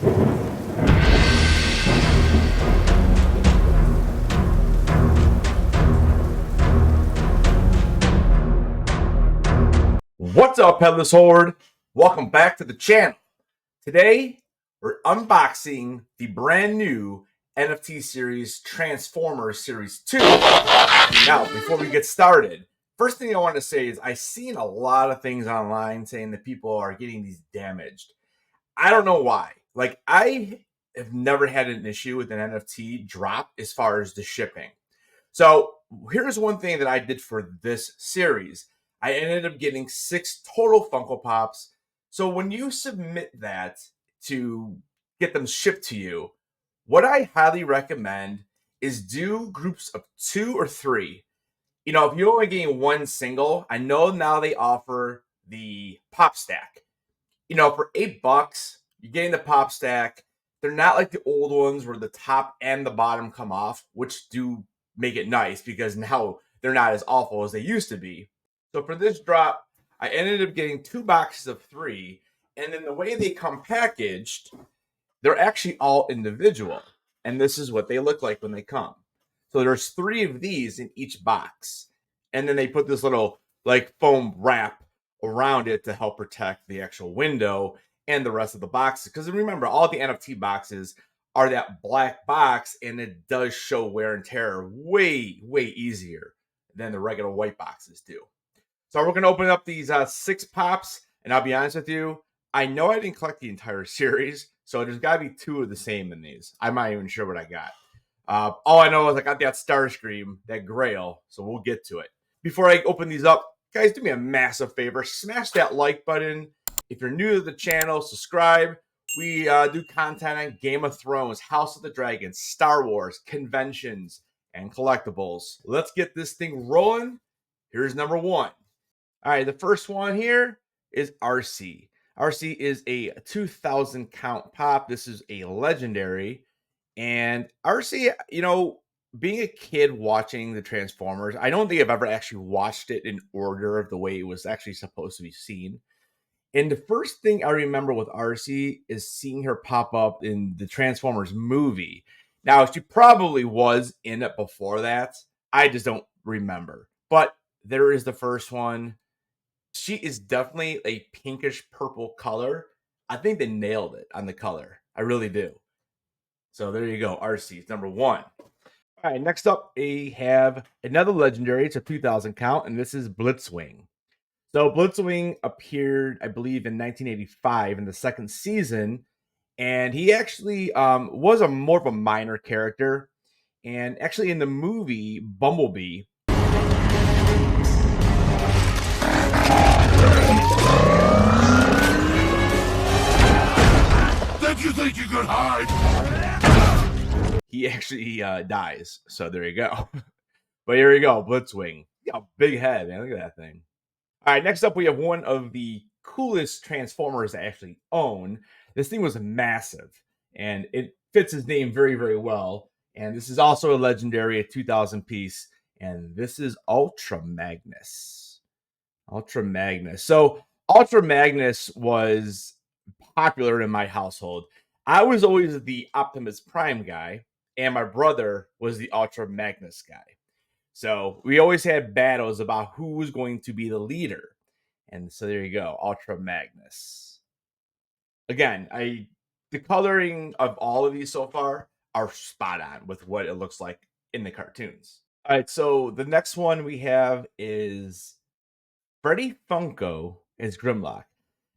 What's up, Headless Horde? Welcome back to the channel. Today, we're unboxing the brand new NFT series Transformers Series 2. Now, before we get started, first thing I want to say is I've seen a lot of things online saying that people are getting these damaged. I don't know why. Like, I have never had an issue with an NFT drop as far as the shipping. So here's one thing that I did for this series. I ended up getting 6 total Funko Pops. So when you submit that to get them shipped to you, what I highly recommend is do groups of 2 or 3. You know, if you're only getting one single, I know now they offer the pop stack. You know, for $8, you're getting the pop stack. They're not like the old ones where the top and the bottom come off, which do make it nice because now they're not as awful as they used to be. So for this drop, I ended up getting 2 boxes of 3. And then the way they come packaged, they're actually all individual. And this is what they look like when they come. So there's 3 of these in each box. And then they put this little like foam wrap around it to help protect the actual window and the rest of the boxes. Because remember, all the NFT boxes are that black box, and it does show wear and tear way easier than the regular white boxes do. So we're going to open up these 6 pops, and I'll be honest with you, I know I didn't collect the entire series, so there's got to be 2 of the same in these. I'm not even sure what I got. All I know is I got that Starscream, that Grail, so we'll get to it. Before I open these up, guys, do me a massive favor. Smash that like button. If you're new to the channel, subscribe. We do content on Game of Thrones, House of the Dragon, Star Wars, conventions, and collectibles. Let's get this thing rolling. Here's number 1. All right, the first one here is RC. RC is a 2,000 count pop. This is a legendary. And RC, you know, being a kid watching the Transformers, I don't think I've ever actually watched it in order of the way it was actually supposed to be seen. And the first thing I remember with RC is seeing her pop up in the Transformers movie. Now, she probably was in it before that. I just don't remember. But there is the first one. She is definitely a pinkish purple color. I think they nailed it on the color. I really do. So there you go. RC is number 1. All right, next up, we have another legendary. It's a 2,000 count, and this is Blitzwing. So Blitzwing appeared, I believe, in 1985 in the 2nd season, and he actually was more of a minor character. And actually, in the movie Bumblebee, Did you think you could hide? he actually dies. So there you go. But here we go, Blitzwing. He got a big head, man. Look at that thing. All right, next up, we have one of the coolest Transformers I actually own. This thing was massive, and it fits his name very well. And this is also a legendary, a 2,000 piece, and this is Ultra Magnus. Ultra Magnus. So Ultra Magnus was popular in my household. I was always the Optimus Prime guy, and my brother was the Ultra Magnus guy. So we always had battles about who was going to be the leader. And so there you go, Ultra Magnus. Again, the coloring of all of these so far are spot on with what it looks like in the cartoons. All right, so the next one we have is Freddy Funko as Grimlock.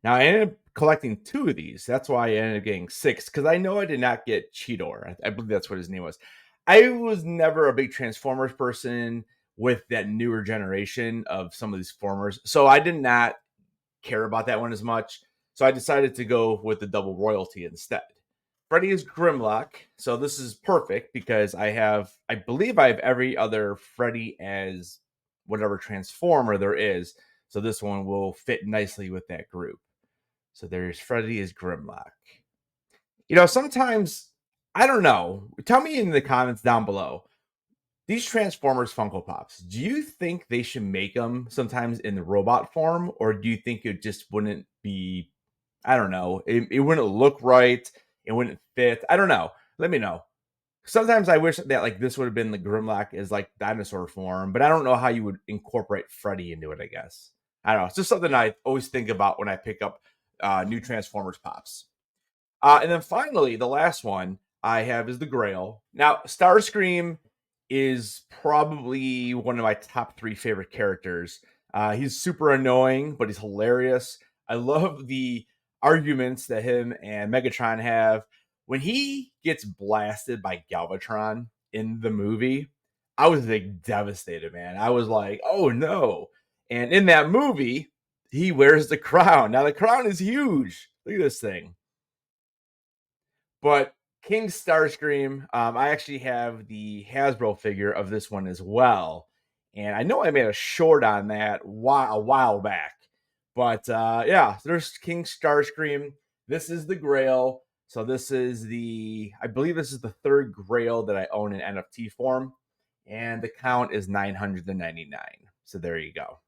Now, I ended up collecting 2 of these. That's why I ended up getting 6, because I know I did not get Cheetor. I believe that's what his name was. I was never a big Transformers person with that newer generation of some of these formers, so I did not care about that one as much. So I decided to go with the double royalty instead. Freddy is Grimlock, so this is perfect because I believe I have every other Freddy as whatever Transformer there is. So this one will fit nicely with that group. So there's Freddy as Grimlock. You know, sometimes, I don't know. Tell me in the comments down below. These Transformers Funko Pops, do you think they should make them sometimes in the robot form? Or do you think it just wouldn't be, I don't know, it wouldn't look right? it wouldn't fit. I don't know. Let me know. Sometimes I wish that like this would have been the Grimlock as like dinosaur form, but I don't know how you would incorporate Freddy into it, I guess. I don't know. It's just something I always think about when I pick up new Transformers pops. And then finally, the last one I have is the Grail. Now, Starscream is probably one of my top 3 favorite characters. He's super annoying, but he's hilarious. I love the arguments that him and Megatron have. When he gets blasted by Galvatron in the movie, I was like devastated, man. I was like, oh no. And in that movie, he wears the crown. Now, the crown is huge. Look at this thing. But King Starscream, I actually have the Hasbro figure of this one as well. And I know I made a short on that a while back. But yeah, there's King Starscream. This is the Grail. So this is I believe this is the 3rd Grail that I own in NFT form. And the count is 999. So there you go.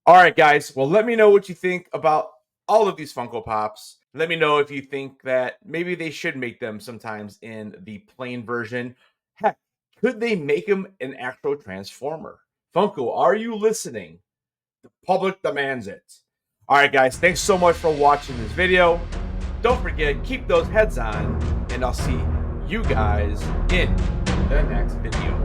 All right, guys. Well, let me know what you think about all of these Funko Pops. Let me know if you think that maybe they should make them sometimes in the plain version. Heck, could they make them an actual Transformer? Funko, are you listening? The public demands it. All right, guys. Thanks so much for watching this video. Don't forget, keep those heads on, and I'll see you guys in the next video.